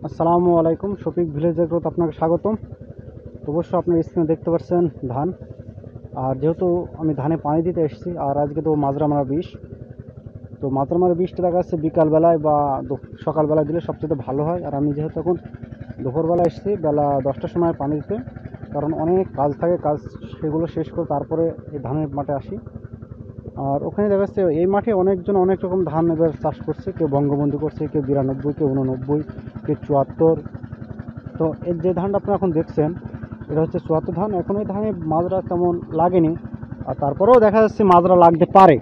আসসালামু আলাইকুম, শফিক ভিলেজ এগ্রোতে আপনাকে স্বাগতম। তো অবশ্য আপনার স্ক্রিনে দেখতে পাচ্ছেন ধান। আর যেহেতু আমি ধানে পানি দিতে এসেছি, আর আজকে তো মাজরা মারা বিষ, তো মাজরা মারা বিষটা দেখা যাচ্ছে বিকালবেলায় বা সকালবেলায় দিলে সবচেয়ে ভালো হয়। আর আমি যেহেতু এখন দুপুরবেলা এসেছি বেলা 10টার সময় পানি দিতে, কারণ অনেক কাজ থাকে, কাজ সেগুলো শেষ করে তারপরে এই ধানের মাঠে আসি। আর ওখানে দেখা যাচ্ছে এই মাঠে অনেকজন অনেক রকম ধান এবার চাষ করছে, কেউ বঙ্গবন্ধু করছে, কেউ 92, কেউ 89, কেউ 74। তো এর যে ধানটা আপনারা এখন দেখছেন এটা হচ্ছে 74 ধান। এখন এই ধানে মাজরা তেমন লাগেনি, আর তারপরেও দেখা যাচ্ছে মাজরা লাগতে পারে।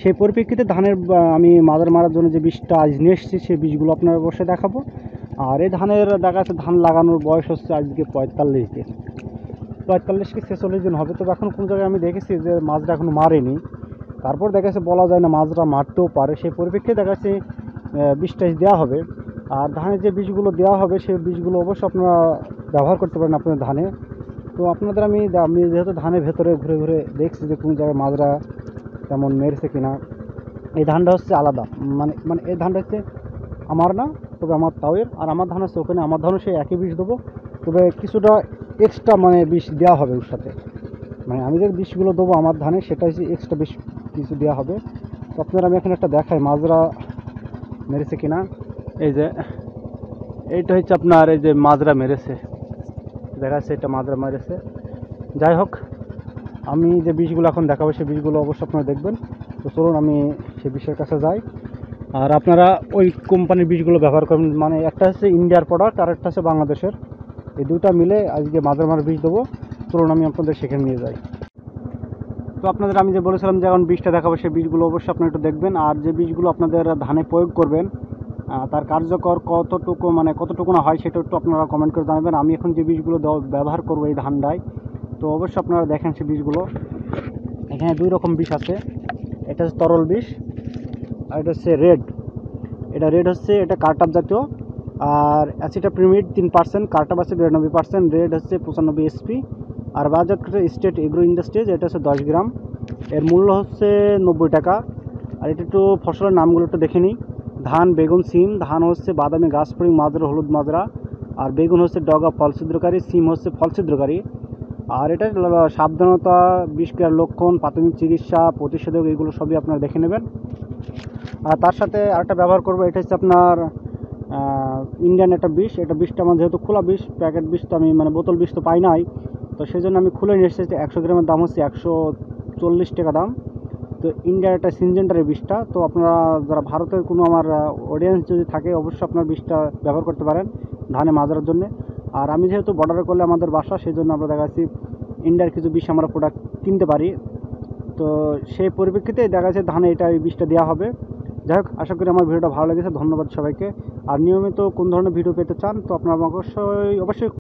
সেই পরিপ্রেক্ষিতে ধানের আমি মাজরা মারার জন্য যে বীজটা আজ নিয়ে এসেছি সেই বীজগুলো আপনার অবশ্যই দেখাবো। আর এই ধানের দেখা যাচ্ছে ধান লাগানোর বয়স হচ্ছে আজকে 45 দিন, 45 কি 46 দিন হবে। তবে এখন কোন জায়গায় আমি দেখেছি যে মাজরা এখনো মারেনি। তারপর দেখা যাচ্ছে বলা যায় না মাজরা মারতেও পারে, সেই পরিপ্রেক্ষিতে দেখা যাচ্ছে বীজটা দেওয়া হবে। আর ধানের যে বীজগুলো দেওয়া হবে সেই বীজগুলো অবশ্যই আপনারা ব্যবহার করতে পারেন আপনাদের ধানে। তো আপনাদের আমি যেহেতু ধানের ভেতরে ঘুরে ঘুরে দেখছি যে কোন জায়গায় মাজরা তেমন মেরেছে কিনা। এই ধানটা হচ্ছে আলাদা, মানে মানে এই ধানটা হচ্ছে আমার না, তবে আমার তাওয়ের। আর আমার ধান হচ্ছে ওখানে, আমার ধানও সেই একই বীজ দেবো, তবে কিছুটা এক্সট্রা মানে বীজ দেওয়া হবে ওর সাথে। মানে আমি যে বীজগুলো দেবো আমার ধানে সেটা হচ্ছে এক্সট্রা বীজ কিছু দেওয়া হবে। তো আপনারা আমি এখানে একটা দেখাই মাজরা মেরেছে কিনা। এই যে এইটা হচ্ছে আপনার, এই যে মাজরা মেরেছে, দেখা যাচ্ছে এটা মাজরা মেরেছে। যাই হোক, আমি যে বীজগুলো এখন দেখাবো সেই বীজগুলো অবশ্যই আপনারা দেখবেন। তো চলুন আমি সেই বিষয়ের কাছে যাই। আর আপনারা ওই কোম্পানির বীজগুলো ব্যবহার করবেন, মানে একটা হচ্ছে ইন্ডিয়ার প্রোডাক্ট আর একটা হচ্ছে বাংলাদেশের, এই দুটা মিলে আজকে মাজরা মারা বীজ দেবো। চলুন আমি আপনাদের সেখানে নিয়ে যাই। তো আপনাদের আমি যে বলেছিলাম যে এখন বীজটা দেখাবো সেই বীজগুলো অবশ্যই আপনারা একটু দেখবেন। আর যে বীজগুলো আপনাদের ধানে প্রয়োগ করবেন তার কার্যকর কতটুকু, মানে কতটুকু না হয় সেটা একটু আপনারা কমেন্ট করে জানাবেন। আমি এখন যে বীজগুলো ব্যবহার করবো এই ধানটায়, তো অবশ্যই আপনারা দেখেন সেই বীজগুলো। এখানে দুই রকম বিষ আছে, এটা হচ্ছে তরল বিষ আর এটা হচ্ছে রেড। এটা রেড হচ্ছে এটা কার্টাপ জাতীয়, আর অ্যাসিটাপ্রিমিড 3%, কার্টাপ আছে 92%, রেড হচ্ছে 95 SP। আর বাজারকৃত স্টেট এগ্রো ইন্ডাস্ট্রিজ এটা হচ্ছে 10 গ্রাম, এর মূল্য হচ্ছে 90 টাকা। আর এটা একটু ফসলের নামগুলো একটু দেখে নিই। ধান, বেগুন, সিম। ধান হচ্ছে বাদামি গাছফড়িং মাজরা, হলুদ মাজরা। আর বেগুন হচ্ছে ডগা ফল ছিদ্রকারী, সিম হচ্ছে ফল ছিদ্রকারী। আর এটা সাবধানতা, বিষ ক্রিয়ার লক্ষণ, প্রাথমিক চিকিৎসা, প্রতিষেধক, এগুলো সবই আপনারা দেখে নেবেন। আর তার সাথে আরেকটা ব্যবহার করবো, এটা হচ্ছে আপনার ইন্ডিয়ান একটা বিষ। এটা বিষটা আমার যেহেতু খোলা বিষ, প্যাকেট বিষ তো আমি মানে বোতল বিষ তো পাই নাই, তো সেই জন্য আমি খুলে নিয়ে এসেছি। 100 গ্রামের দাম হচ্ছে 140 টাকা দাম। তো ইন্ডিয়ার একটা সিনজেন্টারের বিষটা, তো আপনারা যারা ভারতের কোনো আমার অডিয়েন্স যদি থাকে অবশ্যই আপনার বিষটা ব্যবহার করতে পারেন ধানে মাজরার জন্য। আর আমি যেহেতু বর্ডারে করলে আমাদের বাসা, সেই জন্য আমরা দেখা যাচ্ছি ইন্ডিয়ার কিছু বিষ আমরা প্রোডাক্ট কিনতে পারি। তো সেই পরিপ্রেক্ষিতে দেখা যাচ্ছে ধানে এটা এই বিষটা দেওয়া হবে। যাই হোক, আশা করি আমার ভিডিওটা ভালো লেগেছে। ধন্যবাদ সবাইকে। আর নিয়মিত কোন ধরনের ভিডিও পেতে চান তো আপনারা অবশ্যই অবশ্যই